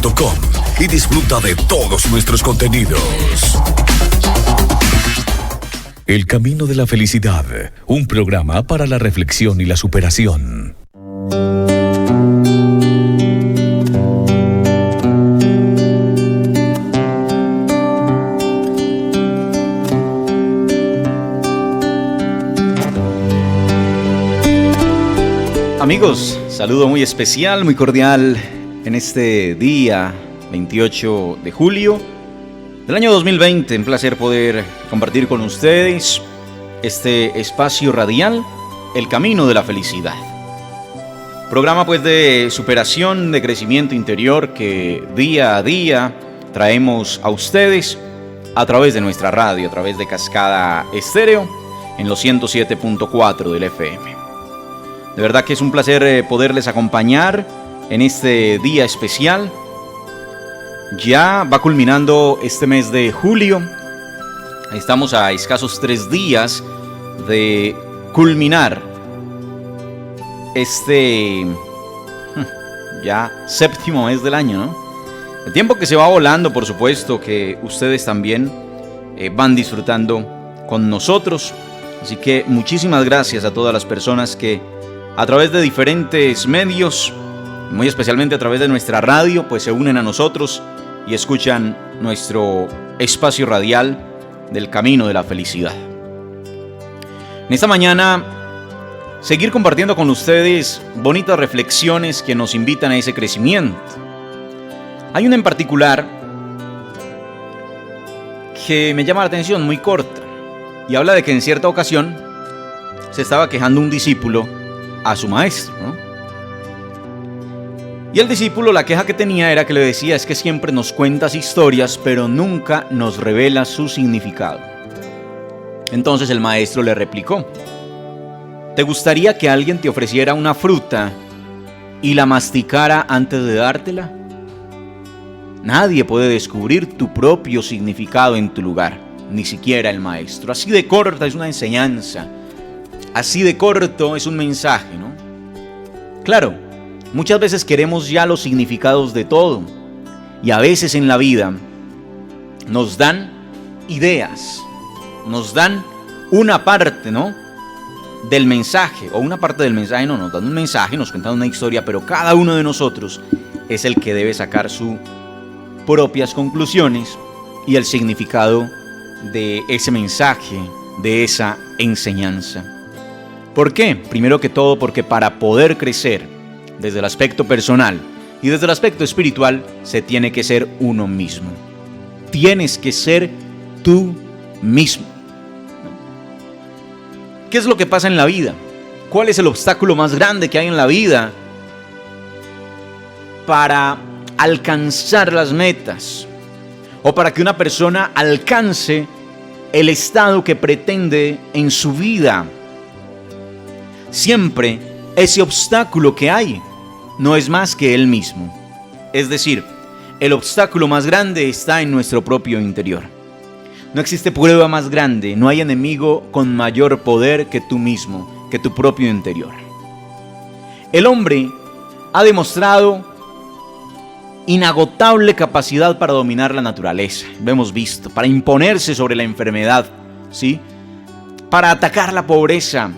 elcamino.com y disfruta de todos nuestros contenidos. El Camino de la Felicidad, un programa para la reflexión y la superación. Amigos, saludo muy especial, muy cordial en este día 28 de julio del año 2020. Un placer poder compartir con ustedes este espacio radial, El Camino de la Felicidad. Programa pues de superación, de crecimiento interior que día a día traemos a ustedes a través de nuestra radio, a través de Cascada Estéreo en los 107.4 del FM. De verdad que es un placer poderles acompañar en este día especial. Ya va culminando este mes de julio. Estamos a escasos 3 días de culminar este ya séptimo mes del año, ¿no? El tiempo que se va volando, por supuesto, que ustedes también van disfrutando con nosotros. Así que muchísimas gracias a todas las personas que a través de diferentes medios, muy especialmente a través de nuestra radio, pues se unen a nosotros y escuchan nuestro espacio radial del Camino de la Felicidad. En esta mañana, seguir compartiendo con ustedes bonitas reflexiones que nos invitan a ese crecimiento. Hay una en particular que me llama la atención, muy corta, y habla de que en cierta ocasión se estaba quejando un discípulo a su maestro, ¿no? Y el discípulo, la queja que tenía era que le decía: es que siempre nos cuentas historias, pero nunca nos revela su significado. Entonces el maestro le replicó: ¿te gustaría que alguien te ofreciera una fruta y la masticara antes de dártela? Nadie puede descubrir tu propio significado en tu lugar, ni siquiera el maestro. Así de corta es una enseñanza. Así de corto es un mensaje, ¿no? Claro, muchas veces queremos ya los significados de todo. Y a veces en la vida nos dan ideas, nos dan una parte, ¿no?, del mensaje, o una parte del mensaje, no, nos dan un mensaje, nos cuentan una historia, pero cada uno de nosotros es el que debe sacar sus propias conclusiones y el significado de ese mensaje, de esa enseñanza. ¿Por qué? Primero que todo, porque para poder crecer desde el aspecto personal y desde el aspecto espiritual, se tiene que ser uno mismo. Tienes que ser tú mismo. ¿Qué es lo que pasa en la vida? ¿Cuál es el obstáculo más grande que hay en la vida para alcanzar las metas? O para que una persona alcance el estado que pretende en su vida. Siempre ese obstáculo que hay no es más que él mismo. Es decir, el obstáculo más grande está en nuestro propio interior. No existe prueba más grande, no hay enemigo con mayor poder que tú mismo, que tu propio interior. El hombre ha demostrado inagotable capacidad para dominar la naturaleza, lo hemos visto, para imponerse sobre la enfermedad, ¿sí?, para atacar la pobreza,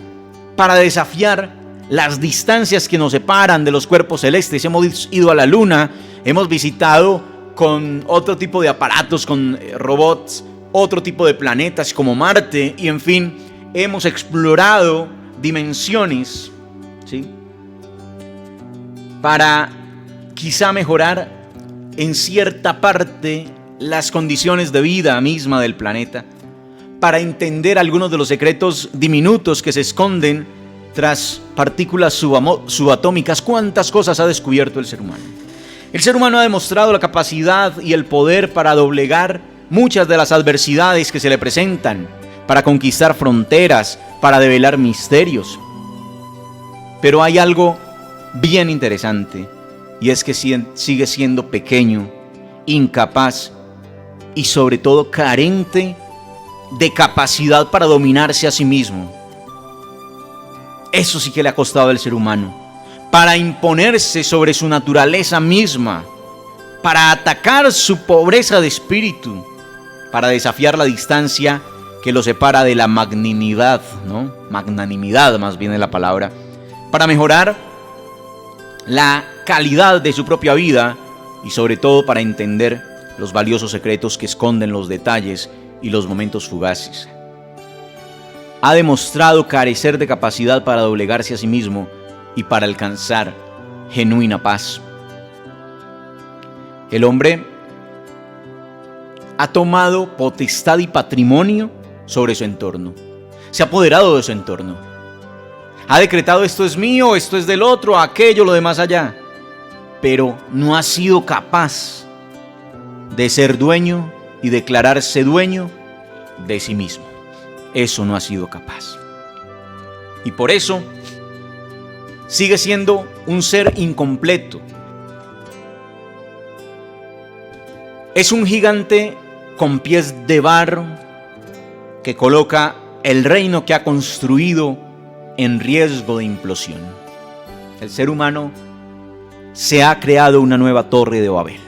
para desafiar las distancias que nos separan de los cuerpos celestes. Hemos ido a la luna, hemos visitado con otro tipo de aparatos, con robots, otro tipo de planetas como Marte, y en fin, hemos explorado dimensiones, ¿sí?, para quizá mejorar en cierta parte las condiciones de vida misma del planeta, para entender algunos de los secretos diminutos que se esconden tras partículas subatómicas. ¿Cuántas cosas ha descubierto el ser humano? El ser humano ha demostrado la capacidad y el poder para doblegar muchas de las adversidades que se le presentan, para conquistar fronteras, para develar misterios. Pero hay algo bien interesante, y es que sigue siendo pequeño, incapaz y sobre todo carente de capacidad para dominarse a sí mismo. Eso sí que le ha costado al ser humano, para imponerse sobre su naturaleza misma. para atacar su pobreza de espíritu, para desafiar la distancia que lo separa de la magnanimidad, ¿no? Magnanimidad más bien es la palabra, para mejorar la calidad de su propia vida y sobre todo para entender los valiosos secretos que esconden los detalles y los momentos fugaces. Ha demostrado carecer de capacidad para doblegarse a sí mismo y para alcanzar genuina paz. El hombre ha tomado potestad y patrimonio sobre su entorno. Se ha apoderado de su entorno. Ha decretado: esto es mío, esto es del otro, aquello, lo demás allá. Pero no ha sido capaz de ser dueño y declararse dueño de sí mismo. Eso no ha sido capaz. Y por eso sigue siendo un ser incompleto. Es un gigante con pies de barro que coloca el reino que ha construido en riesgo de implosión. El ser humano se ha creado una nueva torre de Babel.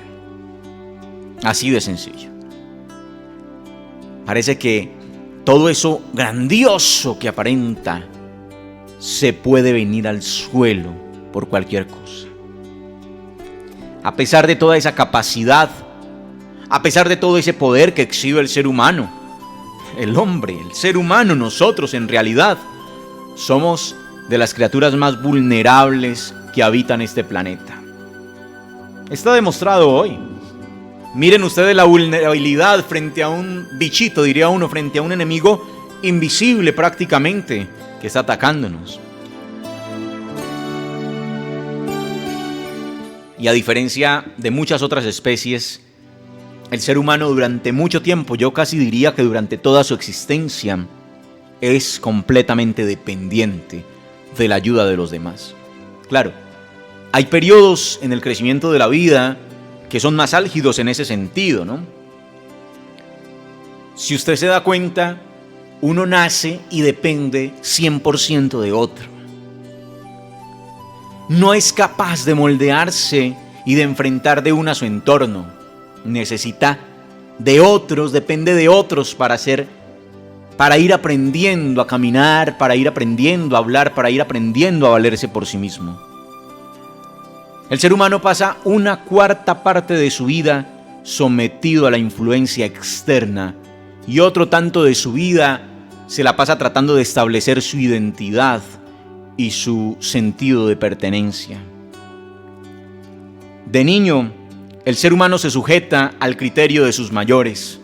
Así de sencillo. Parece que todo eso grandioso que aparenta se puede venir al suelo por cualquier cosa. A pesar de toda esa capacidad, a pesar de todo ese poder que exhibe el ser humano, el hombre, el ser humano, nosotros en realidad somos de las criaturas más vulnerables que habitan este planeta. Está demostrado hoy. Miren ustedes la vulnerabilidad frente a un bichito, diría uno, frente a un enemigo invisible prácticamente que está atacándonos. Y a diferencia de muchas otras especies, el ser humano durante mucho tiempo, yo casi diría que durante toda su existencia, es completamente dependiente de la ayuda de los demás. Claro, hay periodos en el crecimiento de la vida que son más álgidos en ese sentido, ¿no? Si usted se da cuenta, uno nace y depende 100% de otro. No es capaz de moldearse y de enfrentar de una a su entorno. Necesita de otros, depende de otros para ir aprendiendo a caminar, para ir aprendiendo a hablar, para ir aprendiendo a valerse por sí mismo. El ser humano pasa una cuarta parte de su vida sometido a la influencia externa y otro tanto de su vida se la pasa tratando de establecer su identidad y su sentido de pertenencia. De niño, el ser humano se sujeta al criterio de sus mayores.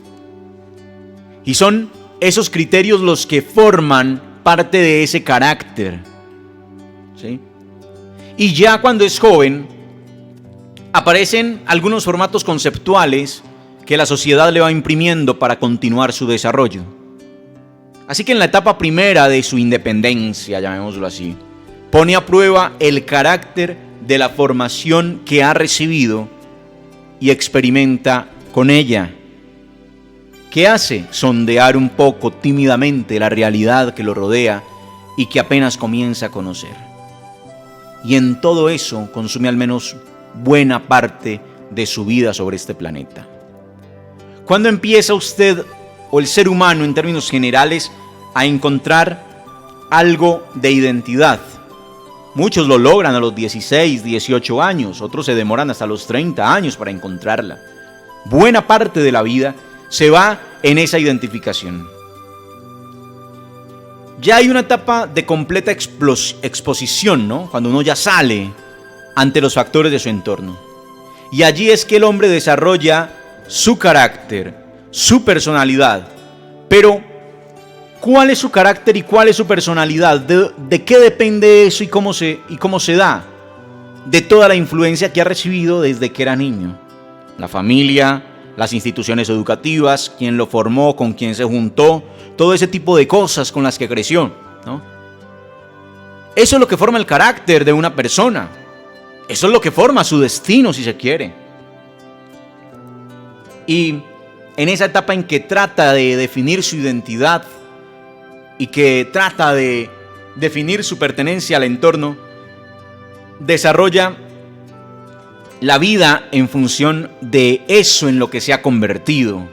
Y son esos criterios los que forman parte de ese carácter, ¿sí? Y ya cuando es joven, aparecen algunos formatos conceptuales que la sociedad le va imprimiendo para continuar su desarrollo. Así que en la etapa primera de su independencia, llamémoslo así, pone a prueba el carácter de la formación que ha recibido y experimenta con ella. ¿Qué hace? Sondear un poco tímidamente la realidad que lo rodea y que apenas comienza a conocer. Y en todo eso consume al menos buena parte de su vida sobre este planeta. ¿Cuándo empieza usted o el ser humano en términos generales a encontrar algo de identidad? Muchos lo logran a los 16, 18 años, otros se demoran hasta los 30 años para encontrarla. Buena parte de la vida se va en esa identificación. Ya hay una etapa de completa exposición, ¿no? Cuando uno ya sale ante los factores de su entorno. Y allí es que el hombre desarrolla su carácter, su personalidad. Pero, ¿cuál es su carácter y cuál es su personalidad? ¿De qué depende eso y cómo se da? De toda la influencia que ha recibido desde que era niño. La familia, las instituciones educativas, quién lo formó, con quién se juntó, todo ese tipo de cosas con las que creció, ¿no? Eso es lo que forma el carácter de una persona. Eso es lo que forma su destino, si se quiere. Y en esa etapa en que trata de definir su identidad y que trata de definir su pertenencia al entorno, desarrolla la vida en función de eso en lo que se ha convertido.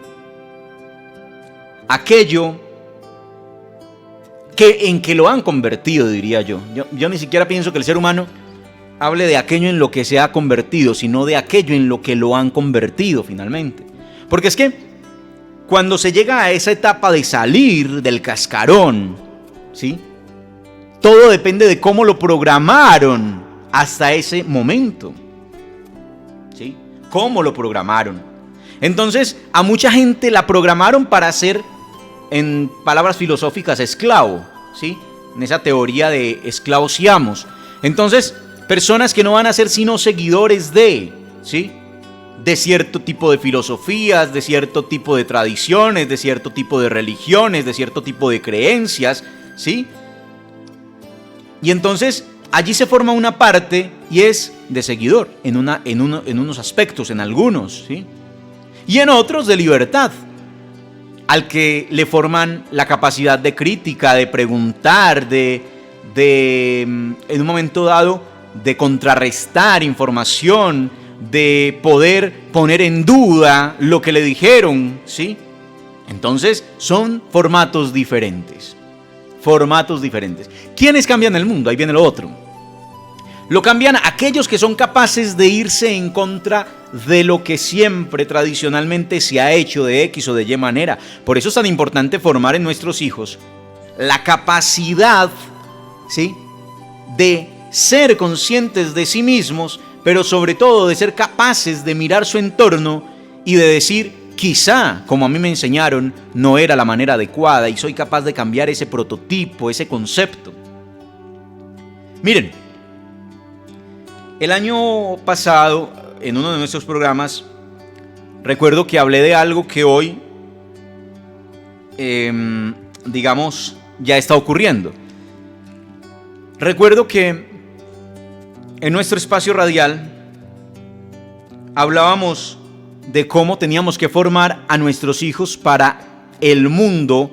Aquello en que lo han convertido, diría yo. Yo ni siquiera pienso que el ser humano hable de aquello en lo que se ha convertido, sino de aquello en lo que lo han convertido finalmente. Porque es que cuando se llega a esa etapa de salir del cascarón, ¿sí?, todo depende de cómo lo programaron hasta ese momento. ¿Sí? ¿Cómo lo programaron? Entonces, a mucha gente la programaron para ser, en palabras filosóficas, esclavo, ¿sí?, en esa teoría de esclavos y amos. Entonces, personas que no van a ser sino seguidores de, ¿sí?, de cierto tipo de filosofías, de cierto tipo de tradiciones, de cierto tipo de religiones, de cierto tipo de creencias, ¿sí? Y entonces allí se forma una parte y es de seguidor, en unos aspectos, en algunos, ¿sí?, y en otros de libertad, al que le forman la capacidad de crítica, de preguntar, en un momento dado, de contrarrestar información, de poder poner en duda lo que le dijeron, ¿sí? Entonces son formatos diferentes. ¿Quiénes cambian el mundo? Ahí viene lo otro. Lo cambian aquellos que son capaces de irse en contra de lo que siempre tradicionalmente se ha hecho de X o de Y manera. Por eso es tan importante formar en nuestros hijos la capacidad, ¿sí?, de ser conscientes de sí mismos, pero sobre todo de ser capaces de mirar su entorno y de decir, quizá, como a mí me enseñaron, no era la manera adecuada y soy capaz de cambiar ese prototipo, ese concepto. Miren, el año pasado, en uno de nuestros programas, recuerdo que hablé de algo que hoy, digamos, ya está ocurriendo. Recuerdo que en nuestro espacio radial hablábamos de cómo teníamos que formar a nuestros hijos para el mundo,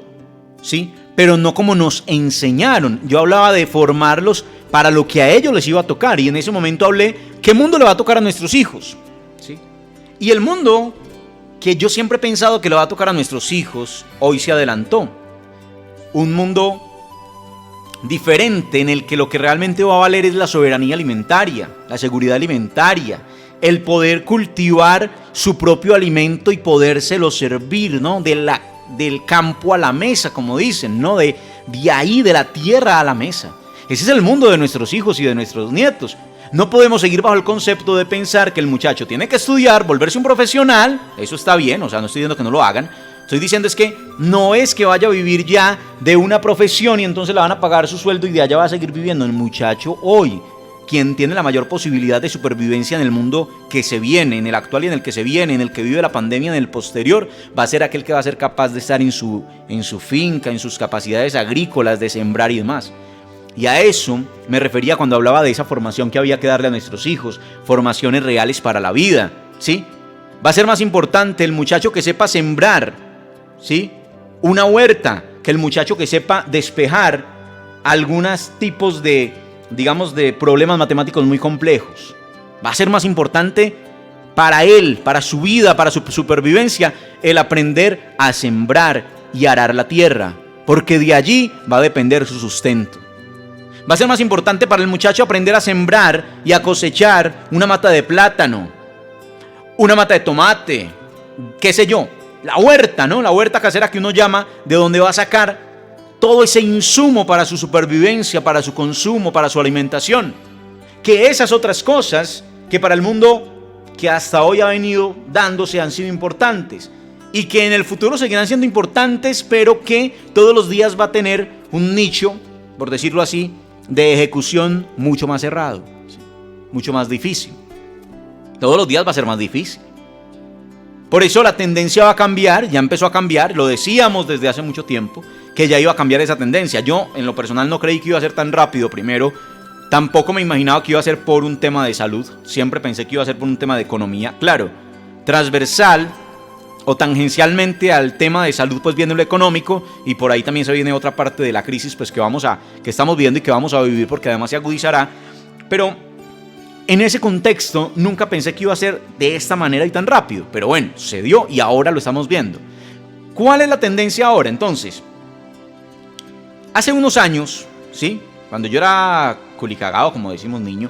¿sí?, pero no como nos enseñaron. Yo hablaba de formarlos para lo que a ellos les iba a tocar, y en ese momento hablé, ¿qué mundo le va a tocar a nuestros hijos? ¿Sí? Y el mundo que yo siempre he pensado que le va a tocar a nuestros hijos, hoy se adelantó. Un mundo diferente en el que lo que realmente va a valer es la soberanía alimentaria, la seguridad alimentaria, el poder cultivar su propio alimento y podérselo servir, ¿no?, del campo a la mesa, como dicen, ¿no?, de ahí, de la tierra a la mesa. Ese es el mundo de nuestros hijos y de nuestros nietos. No podemos seguir bajo el concepto de pensar que el muchacho tiene que estudiar, volverse un profesional. Eso está bien, o sea, no estoy diciendo que no lo hagan. Estoy diciendo es que no es que vaya a vivir ya de una profesión y entonces le van a pagar su sueldo y de allá va a seguir viviendo. El muchacho hoy, quien tiene la mayor posibilidad de supervivencia en el mundo que se viene, en el actual y en el que se viene, en el que vive la pandemia, en el posterior, va a ser aquel que va a ser capaz de estar en su finca, en sus capacidades agrícolas, de sembrar y demás. Y a eso me refería cuando hablaba de esa formación que había que darle a nuestros hijos, formaciones reales para la vida, ¿sí? Va a ser más importante el muchacho que sepa sembrar, ¿sí?, una huerta, que el muchacho que sepa despejar algunos tipos de, digamos, de problemas matemáticos muy complejos. Va a ser más importante para él, para su vida, para su supervivencia, el aprender a sembrar y arar la tierra, porque de allí va a depender su sustento. Va a ser más importante para el muchacho aprender a sembrar y a cosechar una mata de plátano, una mata de tomate, qué sé yo, la huerta, ¿no?, la huerta casera que uno llama, de donde va a sacar todo ese insumo para su supervivencia, para su consumo, para su alimentación. Que esas otras cosas que para el mundo que hasta hoy ha venido dándose han sido importantes y que en el futuro seguirán siendo importantes, pero que todos los días va a tener un nicho, por decirlo así, de ejecución mucho más cerrado, ¿sí?, mucho más difícil. Todos los días va a ser más difícil. Por eso la tendencia va a cambiar, ya empezó a cambiar, lo decíamos desde hace mucho tiempo, que ya iba a cambiar esa tendencia. Yo, en lo personal, no creí que iba a ser tan rápido primero, tampoco me imaginaba que iba a ser por un tema de salud, siempre pensé que iba a ser por un tema de economía. Claro, transversal o tangencialmente al tema de salud, pues viene lo económico, y por ahí también se viene otra parte de la crisis, pues que estamos viendo y que vamos a vivir, porque además se agudizará. Pero en ese contexto nunca pensé que iba a ser de esta manera y tan rápido, pero bueno, se dio y ahora lo estamos viendo. ¿Cuál es la tendencia ahora? Entonces, hace unos años, ¿sí? Cuando yo era culicagado, como decimos niño,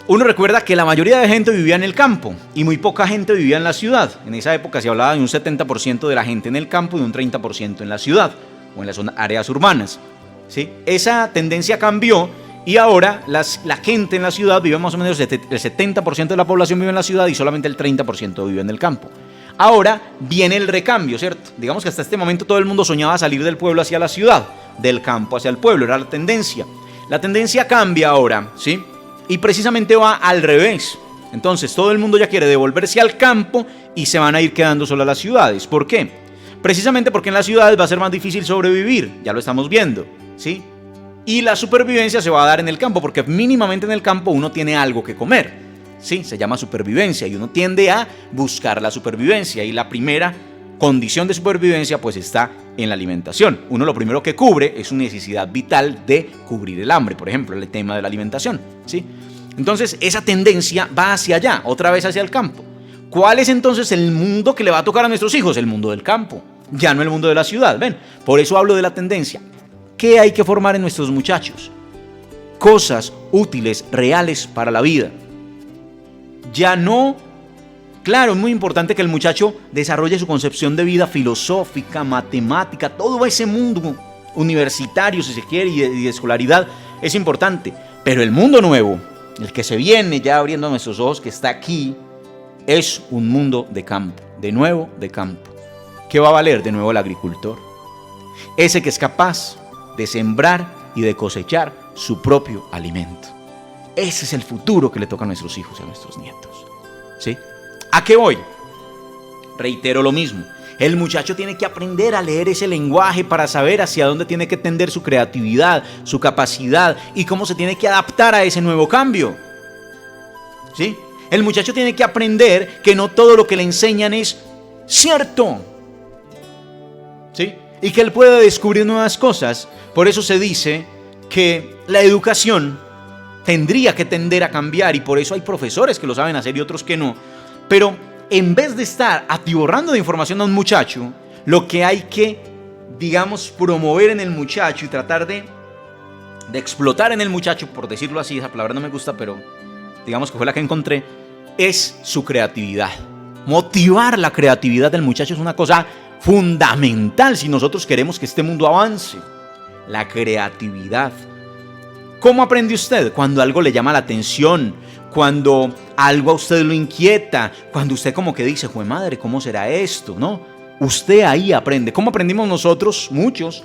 uno recuerda que la mayoría de gente vivía en el campo y muy poca gente vivía en la ciudad. En esa época se hablaba de un 70% de la gente en el campo y de un 30% en la ciudad o en las áreas urbanas, ¿sí? Esa tendencia cambió y ahora la gente en la ciudad vive más o menos, el 70% de la población vive en la ciudad y solamente el 30% vive en el campo. Ahora viene el recambio, ¿cierto? Digamos que hasta este momento todo el mundo soñaba salir del pueblo hacia la ciudad, del campo hacia el pueblo, era la tendencia. La tendencia cambia ahora, ¿sí? Y precisamente va al revés. Entonces todo el mundo ya quiere devolverse al campo y se van a ir quedando solo a las ciudades. ¿Por qué? Precisamente porque en las ciudades va a ser más difícil sobrevivir, ya lo estamos viendo, ¿sí? Y la supervivencia se va a dar en el campo, porque mínimamente en el campo uno tiene algo que comer, ¿sí? Se llama supervivencia y uno tiende a buscar la supervivencia. Y la primera condición de supervivencia pues está en la alimentación. Uno lo primero que cubre es su necesidad vital de cubrir el hambre, por ejemplo, el tema de la alimentación, ¿sí? Entonces esa tendencia va hacia allá, otra vez hacia el campo. ¿Cuál es entonces el mundo que le va a tocar a nuestros hijos? El mundo del campo, ya no el mundo de la ciudad. Ven, por eso hablo de la tendencia. ¿Qué hay que formar en nuestros muchachos? Cosas útiles, reales para la vida. Ya no, claro, es muy importante que el muchacho desarrolle su concepción de vida filosófica, matemática, todo ese mundo universitario, si se quiere, y de escolaridad es importante. Pero el mundo nuevo, el que se viene ya abriendo nuestros ojos, que está aquí, es un mundo de campo, de nuevo de campo. ¿Qué va a valer de nuevo el agricultor? Ese que es capaz de sembrar y de cosechar su propio alimento. Ese es el futuro que le toca a nuestros hijos y a nuestros nietos, ¿sí? ¿A qué voy? Reitero lo mismo. El muchacho tiene que aprender a leer ese lenguaje para saber hacia dónde tiene que tender su creatividad, su capacidad y cómo se tiene que adaptar a ese nuevo cambio, ¿sí? El muchacho tiene que aprender que no todo lo que le enseñan es cierto, ¿sí? Y que él puede descubrir nuevas cosas. Por eso se dice que la educación tendría que tender a cambiar y por eso hay profesores que lo saben hacer y otros que no. Pero en vez de estar atiborrando de información a un muchacho, lo que hay que, digamos, promover en el muchacho y tratar de explotar en el muchacho, por decirlo así, esa palabra no me gusta, pero digamos que fue la que encontré, es su creatividad. Motivar la creatividad del muchacho es una cosa fundamental si nosotros queremos que este mundo avance. La creatividad. ¿Cómo aprende usted? Cuando algo le llama la atención, cuando algo a usted lo inquieta, cuando usted como que dice, ¡jue madre! ¿Cómo será esto? ¿No? Usted ahí aprende. ¿Cómo aprendimos nosotros? Muchos.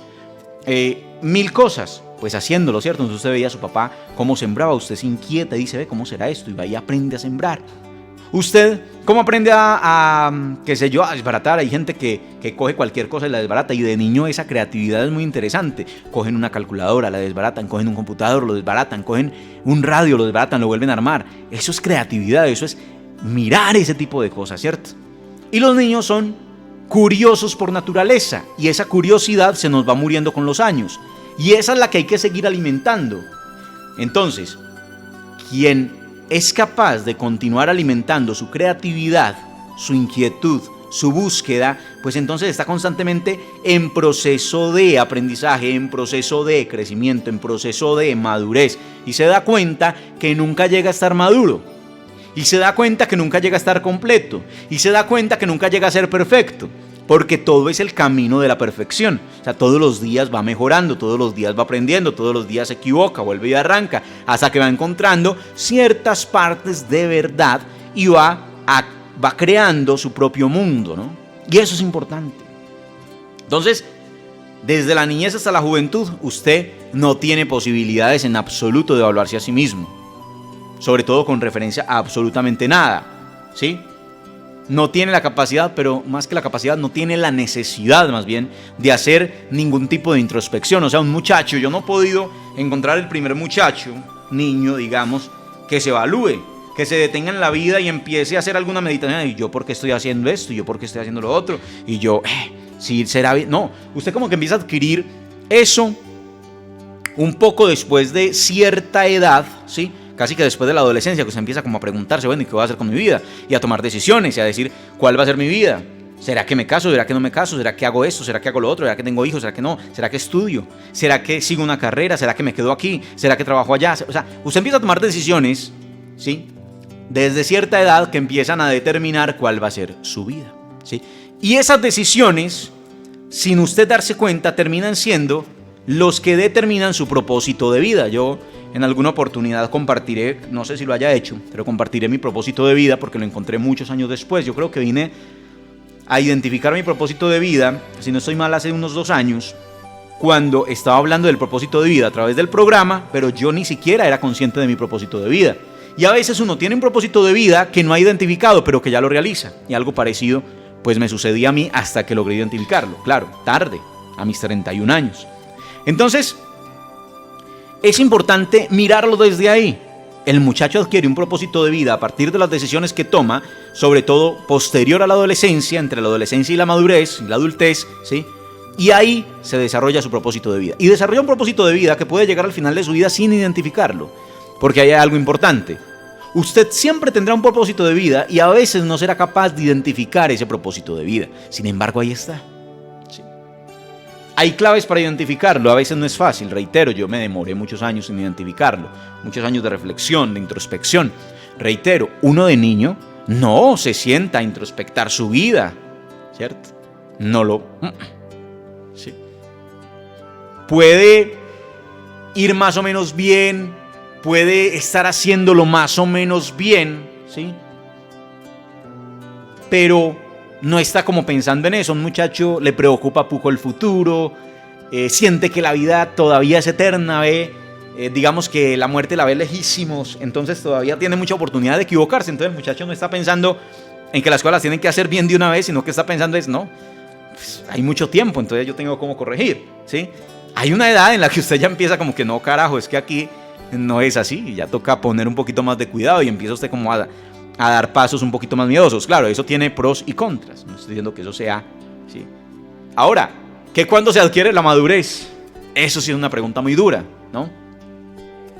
1000 cosas. Pues haciéndolo, ¿cierto? Entonces usted veía a su papá cómo sembraba, usted se inquieta y dice, ve, ¿cómo será esto? Y va y aprende a sembrar. Usted, ¿cómo aprende qué sé yo, a desbaratar? Hay gente que coge cualquier cosa y la desbarata, y de niño esa creatividad es muy interesante. Cogen una calculadora, la desbaratan, cogen un computador, lo desbaratan, cogen un radio, lo desbaratan, lo vuelven a armar. Eso es creatividad, eso es mirar ese tipo de cosas, ¿cierto? Y los niños son curiosos por naturaleza, y esa curiosidad se nos va muriendo con los años, y esa es la que hay que seguir alimentando. Entonces, quien es capaz de continuar alimentando su creatividad, su inquietud, su búsqueda, pues entonces está constantemente en proceso de aprendizaje, en proceso de crecimiento, en proceso de madurez, y se da cuenta que nunca llega a estar maduro, y se da cuenta que nunca llega a estar completo, y se da cuenta que nunca llega a ser perfecto, porque todo es el camino de la perfección. O sea, todos los días va mejorando, todos los días va aprendiendo, todos los días se equivoca, vuelve y arranca, hasta que va encontrando ciertas partes de verdad y va creando su propio mundo, ¿no? Y eso es importante. Entonces, desde la niñez hasta la juventud, usted no tiene posibilidades en absoluto de evaluarse a sí mismo, sobre todo con referencia a absolutamente nada, ¿sí? No tiene la capacidad, pero más que la capacidad, no tiene la necesidad, más bien, de hacer ningún tipo de introspección. O sea, un muchacho, yo no he podido encontrar el primer muchacho, niño, digamos, que se evalúe, que se detenga en la vida y empiece a hacer alguna meditación. ¿Y yo por qué estoy haciendo esto? ¿Y yo por qué estoy haciendo lo otro? Y yo, sí, será bien. No, usted como que empieza a adquirir eso un poco después de cierta edad, ¿sí? casi que después de la adolescencia, que usted empieza como a preguntarse, bueno, ¿y qué voy a hacer con mi vida? Y a tomar decisiones y a decir, ¿cuál va a ser mi vida? ¿Será que me caso? ¿Será que no me caso? ¿Será que hago esto? ¿Será que hago lo otro? ¿Será que tengo hijos? ¿Será que no? ¿Será que estudio? ¿Será que sigo una carrera? ¿Será que me quedo aquí? ¿Será que trabajo allá? O sea, usted empieza a tomar decisiones, ¿sí?, desde cierta edad que empiezan a determinar cuál va a ser su vida, ¿sí? Y esas decisiones, sin usted darse cuenta, terminan siendo los que determinan su propósito de vida. Yo en alguna oportunidad compartiré, no sé si lo haya hecho, pero compartiré mi propósito de vida porque lo encontré muchos años después. Yo creo que vine a identificar mi propósito de vida, si no estoy mal, hace unos 2 años, cuando estaba hablando del propósito de vida a través del programa, pero yo ni siquiera era consciente de mi propósito de vida. Y a veces uno tiene un propósito de vida que no ha identificado, pero que ya lo realiza. Y algo parecido, pues me sucedía a mí hasta que logré identificarlo. Claro, tarde, a mis 31 años. Entonces, es importante mirarlo desde ahí. El muchacho adquiere un propósito de vida a partir de las decisiones que toma, sobre todo posterior a la adolescencia, entre la adolescencia y la madurez, y la adultez, ¿sí? Y ahí se desarrolla su propósito de vida. Y desarrolla un propósito de vida que puede llegar al final de su vida sin identificarlo. Porque ahí hay algo importante. Usted siempre tendrá un propósito de vida y a veces no será capaz de identificar ese propósito de vida. Sin embargo, ahí está. Sí. Hay claves para identificarlo. A veces no es fácil. Reitero, yo me demoré muchos años en identificarlo. Muchos años de reflexión, de introspección. Reitero, uno de niño no se sienta a introspectar su vida, ¿cierto? No lo... Sí. Puede ir más o menos bien, puede estar haciéndolo más o menos bien, ¿sí? Pero no está como pensando en eso. Un muchacho le preocupa poco el futuro, siente que la vida todavía es eterna, digamos que la muerte la ve lejísimos, entonces todavía tiene mucha oportunidad de equivocarse. Entonces el muchacho no está pensando en que las cosas las tienen que hacer bien de una vez, sino que está pensando es, no, pues hay mucho tiempo, entonces yo tengo cómo corregir, ¿sí? Hay una edad en la que usted ya empieza como que no, carajo, es que aquí no es así, y ya toca poner un poquito más de cuidado y empieza usted como a dar pasos un poquito más miedosos. Claro, eso tiene pros y contras, no estoy diciendo que eso sea, ¿sí? Ahora, ¿qué cuándo se adquiere la madurez? Eso sí es una pregunta muy dura, ¿no?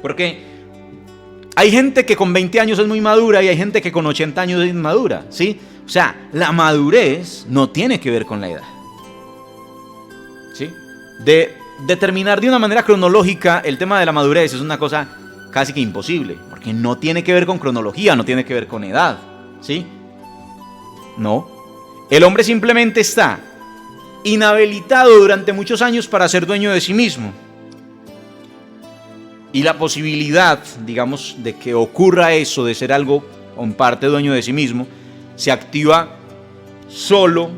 Porque hay gente que con 20 años es muy madura y hay gente que con 80 años es inmadura, ¿sí? O sea, la madurez no tiene que ver con la edad, ¿sí? De determinar de una manera cronológica el tema de la madurez es una cosa casi que imposible, porque no tiene que ver con cronología, no tiene que ver con edad, ¿sí? No. El hombre simplemente está inhabilitado durante muchos años para ser dueño de sí mismo. Y la posibilidad, digamos, de que ocurra eso, de ser algo o en parte dueño de sí mismo, se activa solo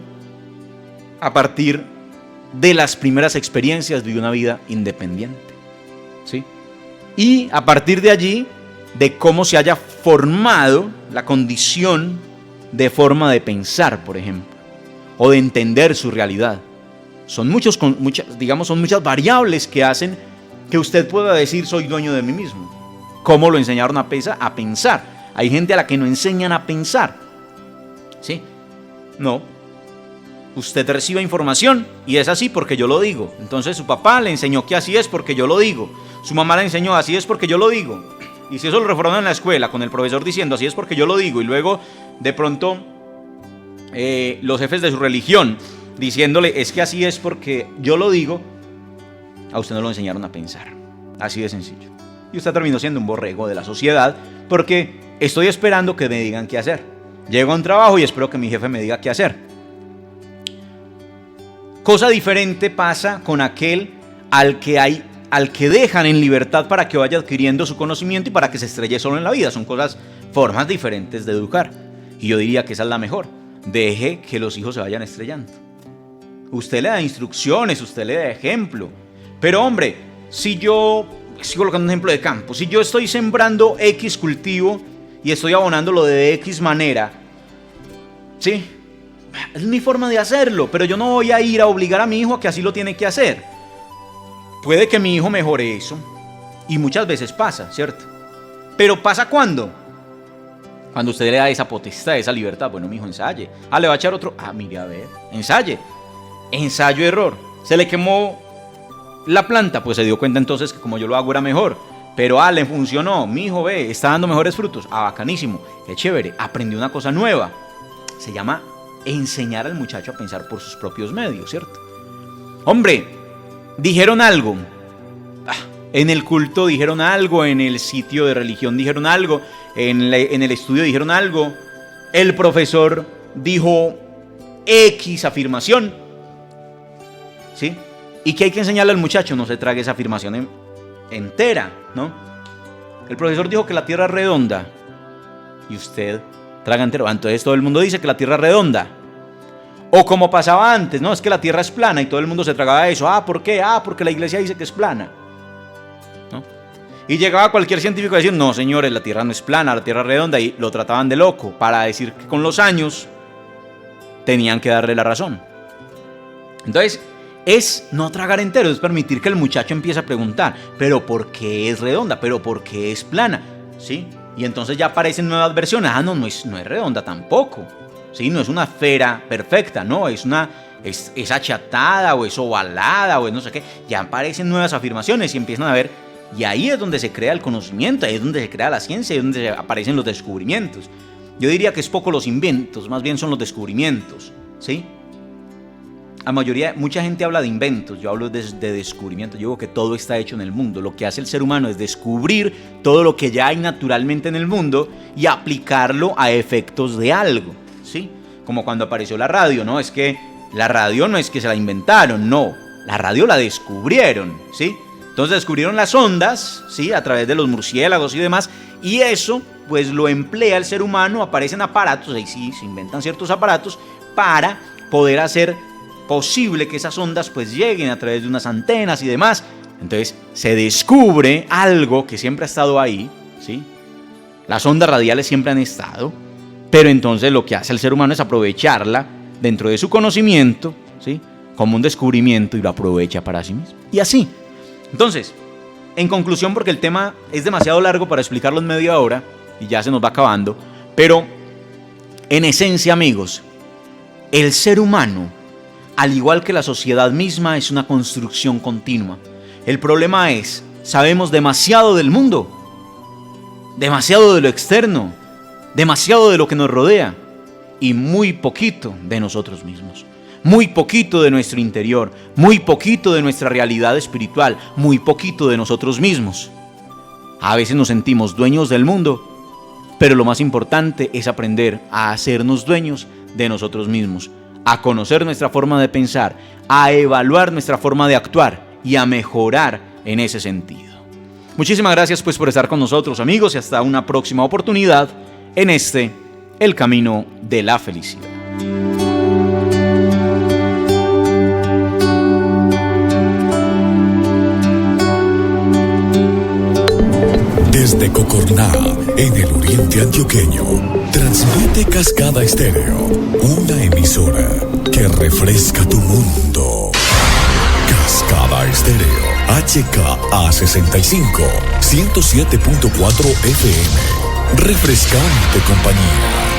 a partir de las primeras experiencias de una vida independiente, ¿sí? Y a partir de allí, de cómo se haya formado la condición de forma de pensar, por ejemplo, o de entender su realidad. Son muchas variables que hacen que usted pueda decir soy dueño de mí mismo. ¿Cómo lo enseñaron a pensar? Hay gente a la que no enseñan a pensar, ¿sí? No. Usted recibe información y es así porque yo lo digo. Entonces su papá le enseñó que así es porque yo lo digo. Su mamá le enseñó así es porque yo lo digo. Y si eso lo reforman en la escuela con el profesor diciendo así es porque yo lo digo, y luego de pronto los jefes de su religión diciéndole es que así es porque yo lo digo, a usted no lo enseñaron a pensar. Así de sencillo. Y usted terminó siendo un borrego de la sociedad porque estoy esperando que me digan qué hacer. Llego a un trabajo y espero que mi jefe me diga qué hacer. Cosa diferente pasa con aquel al que dejan en libertad para que vaya adquiriendo su conocimiento y para que se estrelle solo en la vida. Son formas diferentes de educar. Y yo diría que esa es la mejor. Deje que los hijos se vayan estrellando. Usted le da instrucciones, usted le da ejemplo. Pero hombre, si yo, estoy colocando un ejemplo de campo, si yo estoy sembrando X cultivo y estoy abonándolo de X manera, ¿sí? Es mi forma de hacerlo, pero yo no voy a ir a obligar a mi hijo a que así lo tiene que hacer. Puede que mi hijo mejore eso, y muchas veces pasa, ¿cierto? Pero ¿pasa cuándo? Cuando usted le da esa potestad, esa libertad. Bueno, mi hijo, ensaye. Le va a echar otro. Mire, a ver, ensaye. Ensayo, error. Se le quemó la planta, pues se dio cuenta entonces que como yo lo hago era mejor. Pero le funcionó, mi hijo ve, está dando mejores frutos. Bacanísimo, qué chévere, aprendió una cosa nueva. Se llama enseñar al muchacho a pensar por sus propios medios, ¿cierto? Hombre, dijeron algo. En el culto dijeron algo, en el sitio de religión dijeron algo, en el estudio dijeron algo. El profesor dijo X afirmación, ¿sí? ¿Y qué hay que enseñarle al muchacho? No se trague esa afirmación entera, ¿no? El profesor dijo que la Tierra es redonda y usted traga entero. Entonces todo el mundo dice que la Tierra es redonda. O como pasaba antes, no, es que la Tierra es plana y todo el mundo se tragaba eso. ¿Por qué? Porque la iglesia dice que es plana, ¿no? Y llegaba cualquier científico a decir, no señores, la Tierra no es plana, la Tierra es redonda, y lo trataban de loco, para decir que con los años tenían que darle la razón. Entonces, es no tragar entero, es permitir que el muchacho empiece a preguntar, pero ¿por qué es redonda? ¿Pero por qué es plana? ¿Sí? Y entonces ya aparecen nuevas versiones. No es redonda tampoco. ¿Sí? No es una esfera perfecta, no, es achatada o es ovalada o es no sé qué. Ya aparecen nuevas afirmaciones y empiezan a ver, y ahí es donde se crea el conocimiento, ahí es donde se crea la ciencia, ahí es donde aparecen los descubrimientos. Yo diría que es poco los inventos, más bien son los descubrimientos, ¿sí? Mucha gente habla de inventos, yo hablo de descubrimientos. Yo digo que todo está hecho en el mundo. Lo que hace el ser humano es descubrir todo lo que ya hay naturalmente en el mundo y aplicarlo a efectos de algo, ¿sí? Como cuando apareció la radio, ¿no? Es que la radio no es que se la inventaron, no. La radio la descubrieron, ¿sí? Entonces descubrieron las ondas, ¿sí? A través de los murciélagos y demás. Y eso, pues lo emplea el ser humano. Aparecen aparatos, ahí sí se inventan ciertos aparatos para poder hacer posible que esas ondas pues lleguen a través de unas antenas y demás. Entonces se descubre algo que siempre ha estado ahí, ¿sí? Las ondas radiales siempre han estado, pero entonces lo que hace el ser humano es aprovecharla dentro de su conocimiento, ¿sí? Como un descubrimiento, y lo aprovecha para sí mismo. Y así. Entonces, en conclusión, porque el tema es demasiado largo para explicarlo en media hora y ya se nos va acabando, pero en esencia, amigos, el ser humano, al igual que la sociedad misma, es una construcción continua. El problema es, sabemos demasiado del mundo, demasiado de lo externo, demasiado de lo que nos rodea y muy poquito de nosotros mismos, muy poquito de nuestro interior, muy poquito de nuestra realidad espiritual, muy poquito de nosotros mismos. A veces nos sentimos dueños del mundo, pero lo más importante es aprender a hacernos dueños de nosotros mismos, a conocer nuestra forma de pensar, a evaluar nuestra forma de actuar y a mejorar en ese sentido. Muchísimas gracias pues por estar con nosotros, amigos, y hasta una próxima oportunidad en El Camino de la Felicidad. Desde Cocorná, en el oriente antioqueño, transmite Cascada Estéreo, una emisora que refresca tu mundo. Cascada Estéreo, HKA65, 107.4 FM, refrescante compañía.